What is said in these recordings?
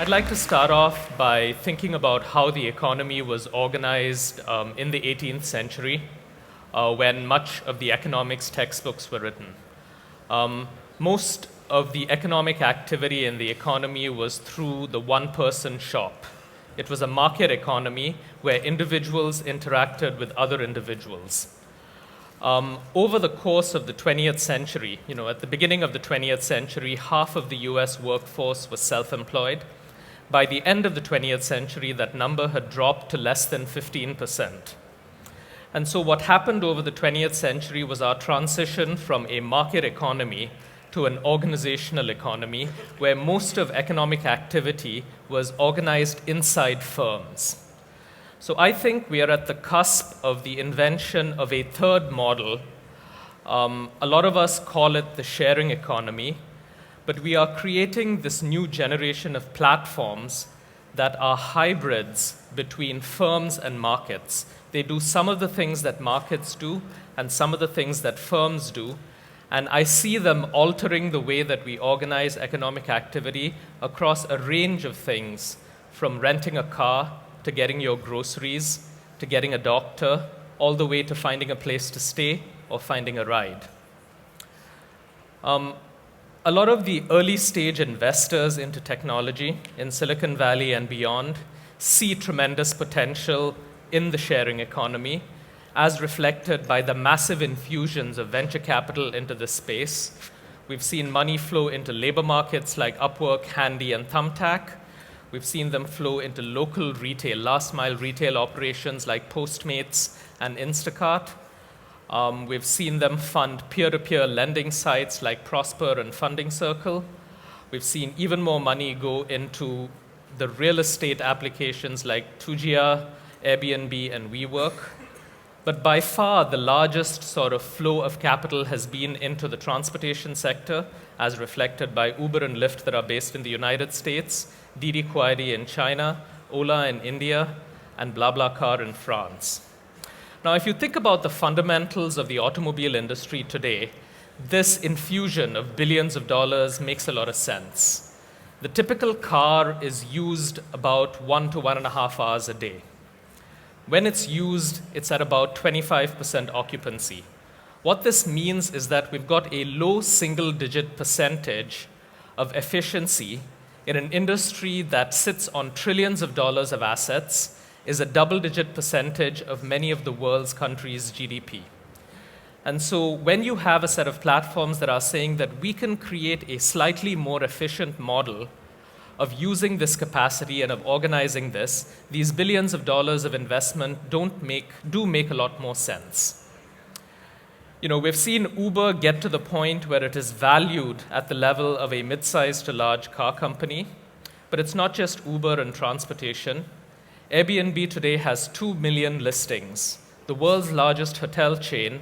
I'd like to start off by thinking about how the economy was organized in the 18th century when much of the economics textbooks were written. Most of the economic activity in the economy was through the one-person shop. It was a market economy where individuals interacted with other individuals. Over the course of the 20th century, at the beginning of the 20th century, half of the US workforce was self-employed. By the end of the 20th century, that number had dropped to less than 15%. And so what happened over the 20th century was our transition from a market economy to an organizational economy where most of economic activity was organized inside firms. So I think we are at the cusp of the invention of a third model. A lot of us call it the sharing economy, but we are creating this new generation of platforms that are hybrids between firms and markets. They do some of the things that markets do and some of the things that firms do. And I see them altering the way that we organize economic activity across a range of things, from renting a car to getting your groceries, to getting a doctor, all the way to finding a place to stay or finding a ride. A lot of the early stage investors into technology in Silicon Valley and beyond see tremendous potential in the sharing economy, as reflected by the massive infusions of venture capital into this space. We've seen money flow into labor markets like Upwork, Handy, and Thumbtack. We've seen them flow into local retail, last-mile retail operations like Postmates and Instacart. We've seen them fund peer-to-peer lending sites like Prosper and Funding Circle. We've seen even more money go into the real estate applications like Tujia, Airbnb, and WeWork. But by far, the largest sort of flow of capital has been into the transportation sector, as reflected by Uber and Lyft that are based in the United States, Didi Kuaidi in China, Ola in India, and BlaBlaCar in France. Now, if you think about the fundamentals of the automobile industry today, this infusion of billions of dollars makes a lot of sense. The typical car is used about 1 to 1.5 hours a day. When it's used, it's at about 25% occupancy. What this means is that we've got a low single-digit percentage of efficiency in an industry that sits on trillions of dollars of assets, is a double-digit percentage of many of the world's countries' GDP. And so when you have a set of platforms that are saying that we can create a slightly more efficient model of using this capacity and of organizing this, these billions of dollars of investment do make a lot more sense. We've seen Uber get to the point where it is valued at the level of a mid-sized to large car company, but it's not just Uber and transportation. Airbnb today has 2 million listings. The world's largest hotel chain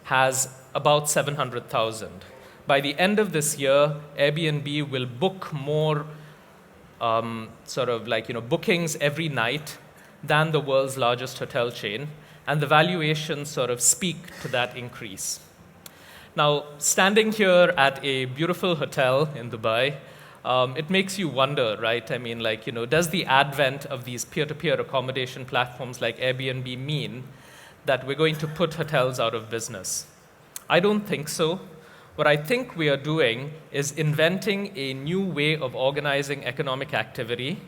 has about 700,000. By the end of this year, Airbnb will book more bookings every night than the world's largest hotel chain, and the valuations sort of speak to that increase. Now, standing here at a beautiful hotel in Dubai, it makes you wonder, right? Does the advent of these peer-to-peer accommodation platforms like Airbnb mean that we're going to put hotels out of business? I don't think so. What I think we are doing is inventing a new way of organizing economic activity,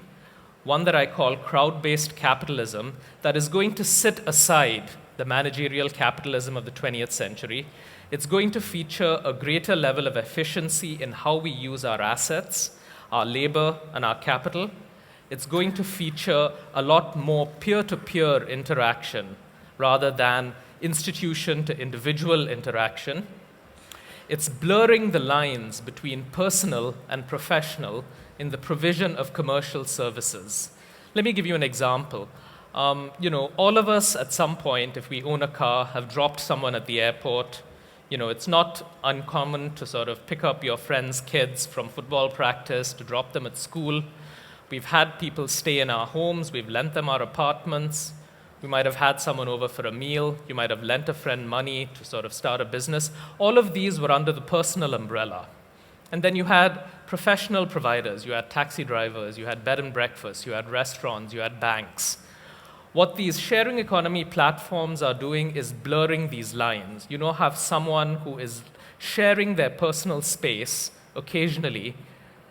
one that I call crowd-based capitalism, that is going to sit aside the managerial capitalism of the 20th century. It's going to feature a greater level of efficiency in how we use our assets, our labor, and our capital. It's going to feature a lot more peer-to-peer interaction rather than institution to individual interaction. It's blurring the lines between personal and professional in the provision of commercial services. Let me give you an example. All of us at some point, if we own a car, have dropped someone at the airport. It's not uncommon to sort of pick up your friends' kids from football practice to drop them at school. We've had people stay in our homes. We've lent them our apartments. We might have had someone over for a meal. You might have lent a friend money to sort of start a business. All of these were under the personal umbrella. And then you had professional providers. You had taxi drivers, you had bed and breakfast, you had restaurants, you had banks. What these sharing economy platforms are doing is blurring these lines. You know, have someone who is sharing their personal space occasionally,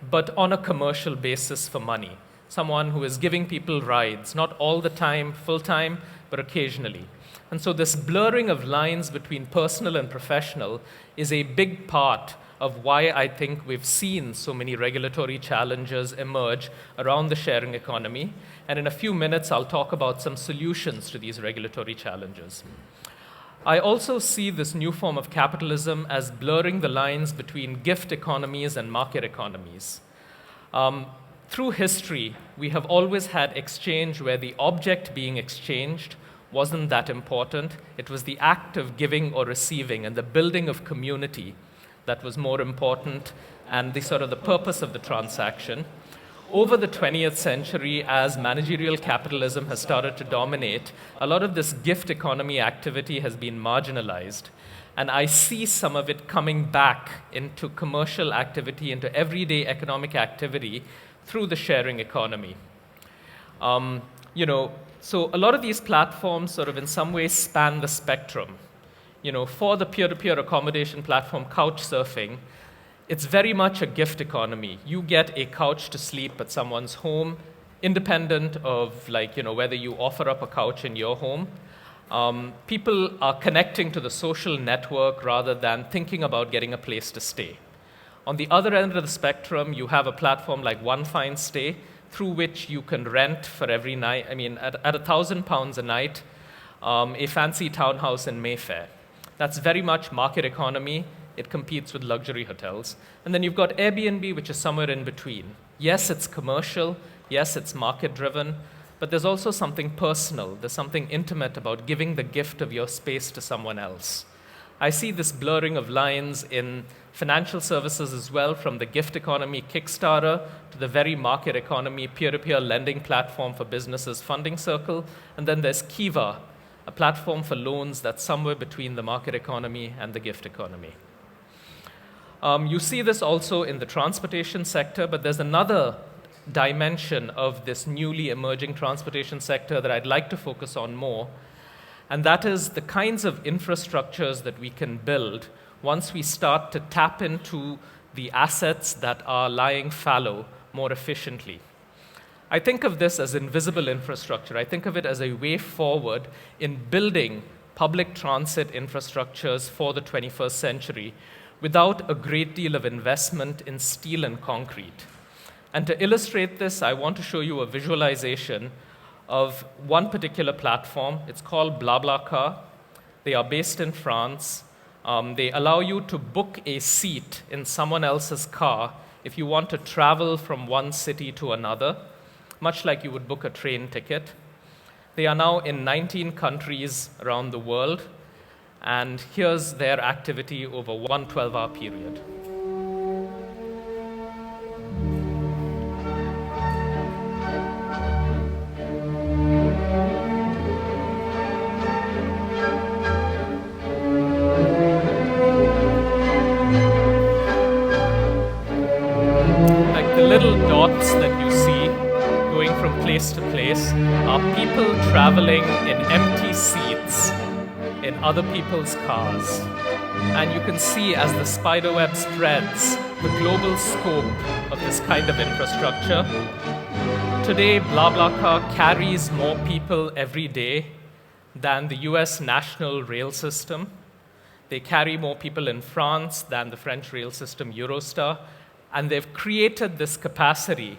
but on a commercial basis for money. Someone who is giving people rides, not all the time, full time, but occasionally. And so this blurring of lines between personal and professional is a big part of why I think we've seen so many regulatory challenges emerge around the sharing economy. And in a few minutes, I'll talk about some solutions to these regulatory challenges. I also see this new form of capitalism as blurring the lines between gift economies and market economies. Through history, we have always had exchange where the object being exchanged wasn't that important. It was the act of giving or receiving and the building of community that was more important, and the sort of the purpose of the transaction. Over the 20th century, as managerial capitalism has started to dominate, a lot of this gift economy activity has been marginalized. And I see some of it coming back into commercial activity, into everyday economic activity through the sharing economy. So a lot of these platforms sort of in some ways span the spectrum. For the peer-to-peer accommodation platform Couchsurfing, it's very much a gift economy. You get a couch to sleep at someone's home, independent of whether you offer up a couch in your home. People are connecting to the social network rather than thinking about getting a place to stay. On the other end of the spectrum, you have a platform like One Fine Stay, through which you can rent for every night, at £1,000 a night, a fancy townhouse in Mayfair. That's very much market economy. It competes with luxury hotels. And then you've got Airbnb, which is somewhere in between. Yes, it's commercial. Yes, it's market-driven. But there's also something personal. There's something intimate about giving the gift of your space to someone else. I see this blurring of lines in financial services as well, from the gift economy Kickstarter to the very market economy peer-to-peer lending platform for businesses Funding Circle. And then there's Kiva, a platform for loans that's somewhere between the market economy and the gift economy. You see this also in the transportation sector, but there's another dimension of this newly emerging transportation sector that I'd like to focus on more, and that is the kinds of infrastructures that we can build once we start to tap into the assets that are lying fallow more efficiently. I think of this as invisible infrastructure. I think of it as a way forward in building public transit infrastructures for the 21st century without a great deal of investment in steel and concrete. And to illustrate this, I want to show you a visualization of one particular platform. It's called BlaBlaCar. They are based in France. They allow you to book a seat in someone else's car if you want to travel from one city to another, much like you would book a train ticket. They are now in 19 countries around the world, and here's their activity over one 12-hour period. Like the little dots that you see going from place to place are people traveling in empty seats in other people's cars. And you can see as the spiderweb spreads the global scope of this kind of infrastructure. Today, BlaBlaCar carries more people every day than the US national rail system. They carry more people in France than the French rail system Eurostar. And they've created this capacity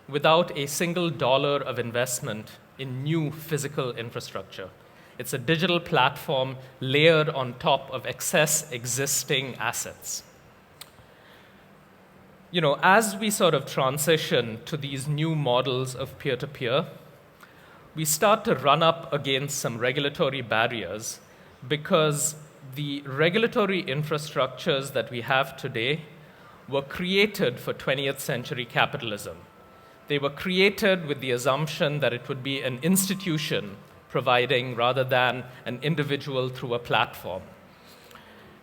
without a single dollar of investment in new physical infrastructure. It's a digital platform layered on top of excess existing assets. As we sort of transition to these new models of peer-to-peer, we start to run up against some regulatory barriers because the regulatory infrastructures that we have today were created for 20th century capitalism. They were created with the assumption that it would be an institution providing rather than an individual through a platform.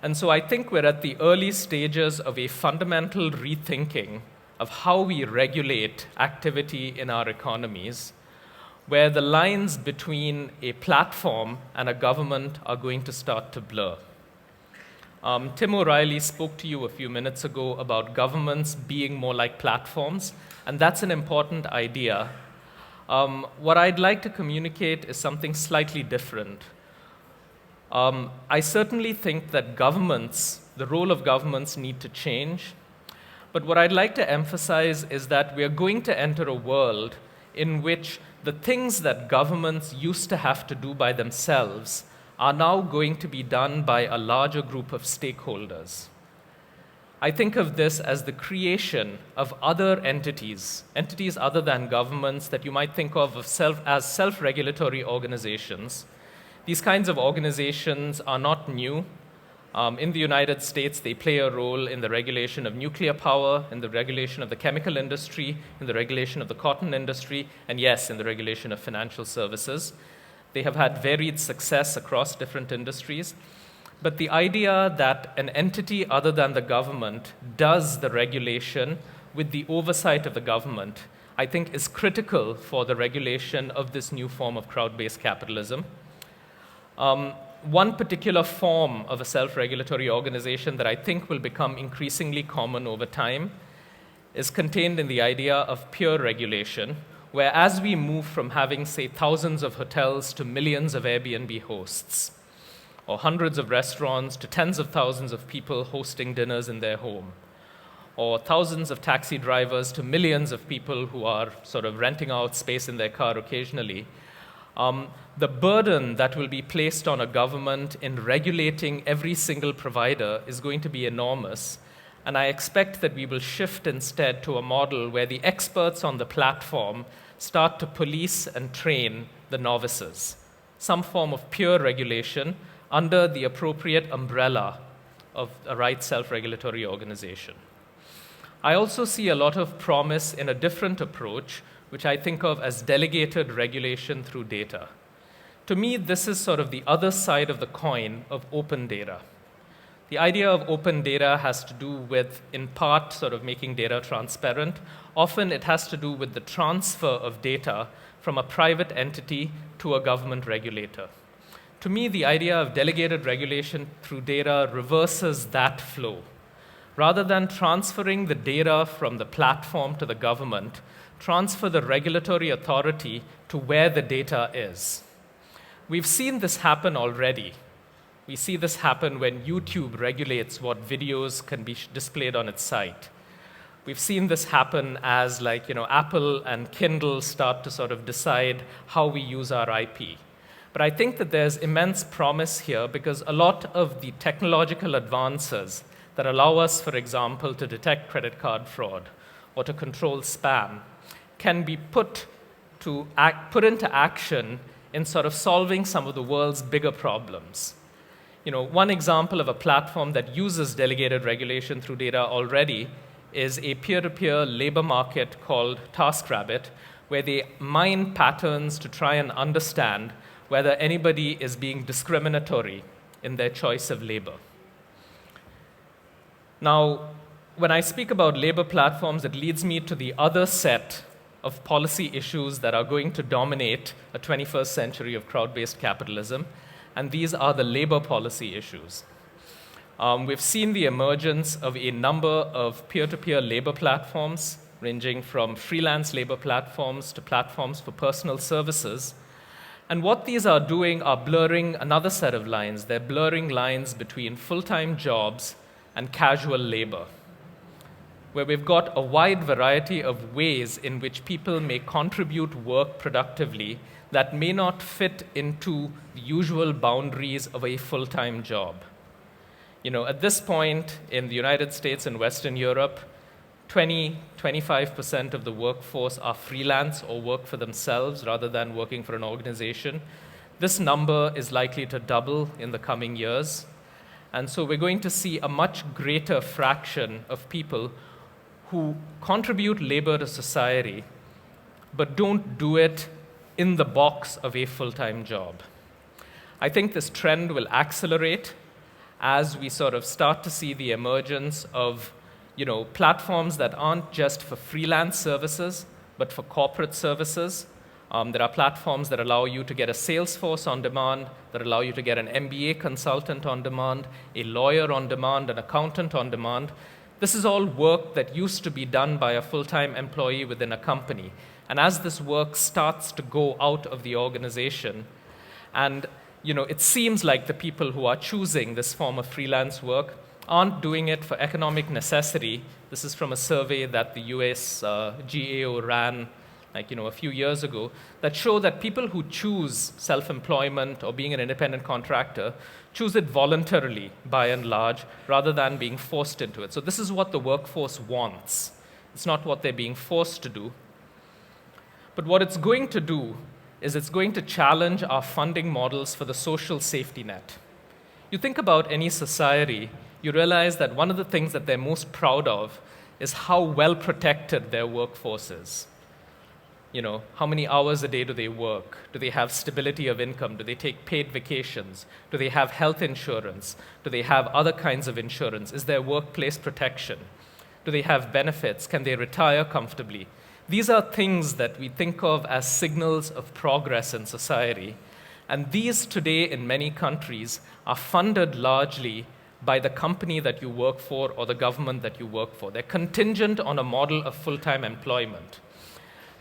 And so I think we're at the early stages of a fundamental rethinking of how we regulate activity in our economies, where the lines between a platform and a government are going to start to blur. Tim O'Reilly spoke to you a few minutes ago about governments being more like platforms, and that's an important idea. What I'd like to communicate is something slightly different. I certainly think that the role of governments need to change, but what I'd like to emphasize is that we're going to enter a world in which the things that governments used to have to do by themselves are now going to be done by a larger group of stakeholders. I think of this as the creation of other entities other than governments that you might think of as self-regulatory organizations. These kinds of organizations are not new. In the United States, they play a role in the regulation of nuclear power, in the regulation of the chemical industry, in the regulation of the cotton industry, and yes, in the regulation of financial services. They have had varied success across different industries. But the idea that an entity other than the government does the regulation with the oversight of the government, I think is critical for the regulation of this new form of crowd-based capitalism. One particular form of a self-regulatory organization that I think will become increasingly common over time is contained in the idea of peer regulation, where as we move from having, say, thousands of hotels to millions of Airbnb hosts, or hundreds of restaurants to tens of thousands of people hosting dinners in their home, or thousands of taxi drivers to millions of people who are sort of renting out space in their car occasionally, the burden that will be placed on a government in regulating every single provider is going to be enormous. And I expect that we will shift instead to a model where the experts on the platform start to police and train the novices, some form of peer regulation under the appropriate umbrella of a right self-regulatory organization. I also see a lot of promise in a different approach, which I think of as delegated regulation through data. To me, this is sort of the other side of the coin of open data. The idea of open data has to do with, in part, sort of making data transparent. Often it has to do with the transfer of data from a private entity to a government regulator. To me, the idea of delegated regulation through data reverses that flow. Rather than transferring the data from the platform to the government, transfer the regulatory authority to where the data is. We've seen this happen already. We see this happen when YouTube regulates what videos can be displayed on its site. We've seen this happen as Apple and Kindle start to sort of decide how we use our IP. But I think that there's immense promise here because a lot of the technological advances that allow us, for example, to detect credit card fraud or to control spam can be put into action in sort of solving some of the world's bigger problems. One example of a platform that uses delegated regulation through data already is a peer-to-peer labor market called TaskRabbit, where they mine patterns to try and understand whether anybody is being discriminatory in their choice of labor. Now, when I speak about labor platforms, it leads me to the other set of policy issues that are going to dominate a 21st century of crowd-based capitalism, and these are the labor policy issues. We've seen the emergence of a number of peer-to-peer labor platforms, ranging from freelance labor platforms to platforms for personal services. And what these are doing are blurring another set of lines. They're blurring lines between full-time jobs and casual labor, where we've got a wide variety of ways in which people may contribute work productively that may not fit into the usual boundaries of a full-time job. At this point in the United States and Western Europe, 25% of the workforce are freelance or work for themselves rather than working for an organization. This number is likely to double in the coming years. And so we're going to see a much greater fraction of people who contribute labor to society, but don't do it in the box of a full-time job. I think this trend will accelerate, as we sort of start to see the emergence of platforms that aren't just for freelance services, but for corporate services. There are platforms that allow you to get a sales force on demand, that allow you to get an MBA consultant on demand, a lawyer on demand, an accountant on demand. This is all work that used to be done by a full-time employee within a company. And as this work starts to go out of the organization, and it seems like the people who are choosing this form of freelance work aren't doing it for economic necessity. This is from a survey that the US GAO ran a few years ago, that show that people who choose self-employment or being an independent contractor choose it voluntarily, by and large, rather than being forced into it. So this is what the workforce wants. It's not what they're being forced to do. But what it's going to do is it's going to challenge our funding models for the social safety net. You think about any society, you realize that one of the things that they're most proud of is how well protected their workforce is. How many hours a day do they work? Do they have stability of income? Do they take paid vacations? Do they have health insurance? Do they have other kinds of insurance? Is there workplace protection? Do they have benefits? Can they retire comfortably? These are things that we think of as signals of progress in society. And these today in many countries are funded largely by the company that you work for or the government that you work for. They're contingent on a model of full-time employment.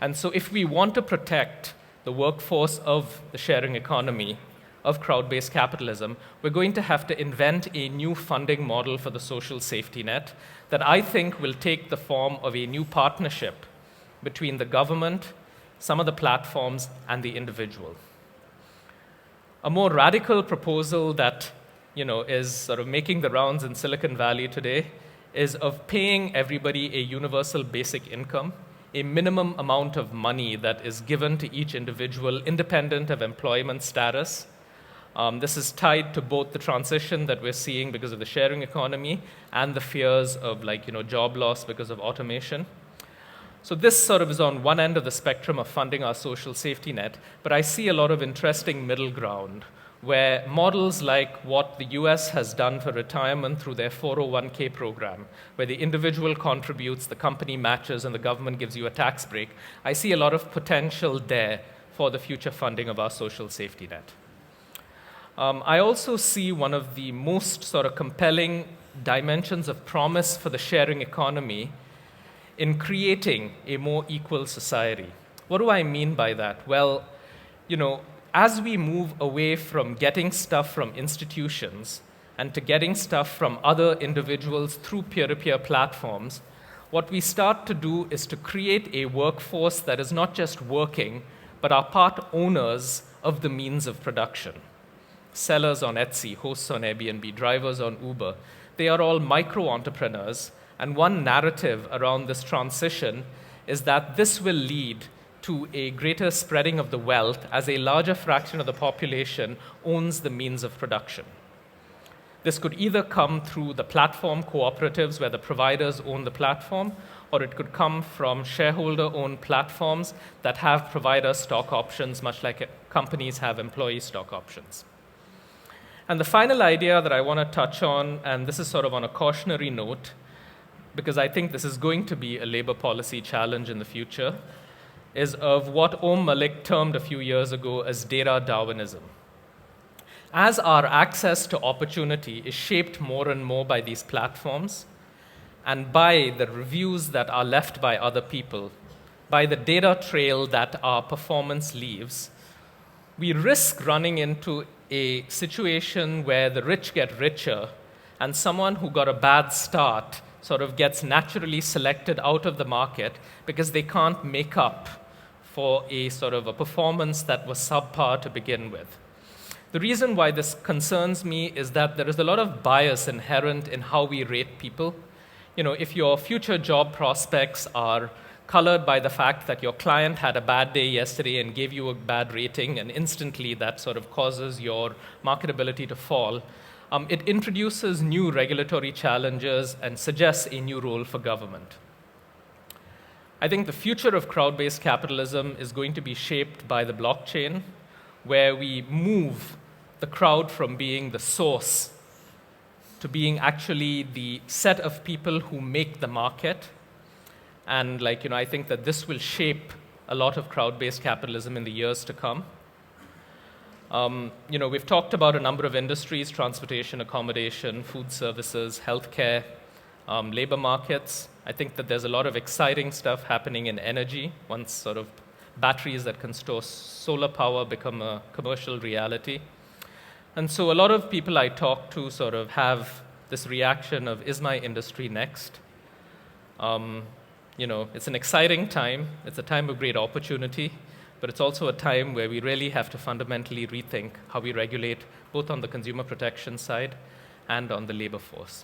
And so if we want to protect the workforce of the sharing economy, of crowd-based capitalism, we're going to have to invent a new funding model for the social safety net that I think will take the form of a new partnership between the government, some of the platforms, and the individual. A more radical proposal that is sort of making the rounds in Silicon Valley today is of paying everybody a universal basic income, a minimum amount of money that is given to each individual independent of employment status. This is tied to both the transition that we're seeing because of the sharing economy and the fears of job loss because of automation. So this sort of is on one end of the spectrum of funding our social safety net, but I see a lot of interesting middle ground where models like what the US has done for retirement through their 401k program, where the individual contributes, the company matches, and the government gives you a tax break, I see a lot of potential there for the future funding of our social safety net. I also see one of the most sort of compelling dimensions of promise for the sharing economy in creating a more equal society. What do I mean by that? Well, as we move away from getting stuff from institutions and to getting stuff from other individuals through peer-to-peer platforms, what we start to do is to create a workforce that is not just working, but are part owners of the means of production. Sellers on Etsy, hosts on Airbnb, drivers on Uber, they are all micro-entrepreneurs, and one narrative around this transition is that this will lead to a greater spreading of the wealth as a larger fraction of the population owns the means of production. This could either come through the platform cooperatives where the providers own the platform, or it could come from shareholder-owned platforms that have provider stock options, much like companies have employee stock options. And the final idea that I want to touch on, and this is sort of on a cautionary note, because I think this is going to be a labor policy challenge in the future, is of what Malik termed a few years ago as data Darwinism. As our access to opportunity is shaped more and more by these platforms and by the reviews that are left by other people, by the data trail that our performance leaves, we risk running into a situation where the rich get richer and someone who got a bad start sort of gets naturally selected out of the market because they can't make up for a sort of a performance that was subpar to begin with. The reason why this concerns me is that there is a lot of bias inherent in how we rate people. If your future job prospects are colored by the fact that your client had a bad day yesterday and gave you a bad rating, and instantly that sort of causes your marketability to fall, it introduces new regulatory challenges and suggests a new role for government. I think the future of crowd-based capitalism is going to be shaped by the blockchain, where we move the crowd from being the source to being actually the set of people who make the market. And I think that this will shape a lot of crowd-based capitalism in the years to come. We've talked about a number of industries: transportation, accommodation, food services, healthcare, labor markets. I think that there's a lot of exciting stuff happening in energy once sort of batteries that can store solar power become a commercial reality. And so a lot of people I talk to sort of have this reaction of, is my industry next? It's an exciting time. It's a time of great opportunity, but it's also a time where we really have to fundamentally rethink how we regulate both on the consumer protection side and on the labor force.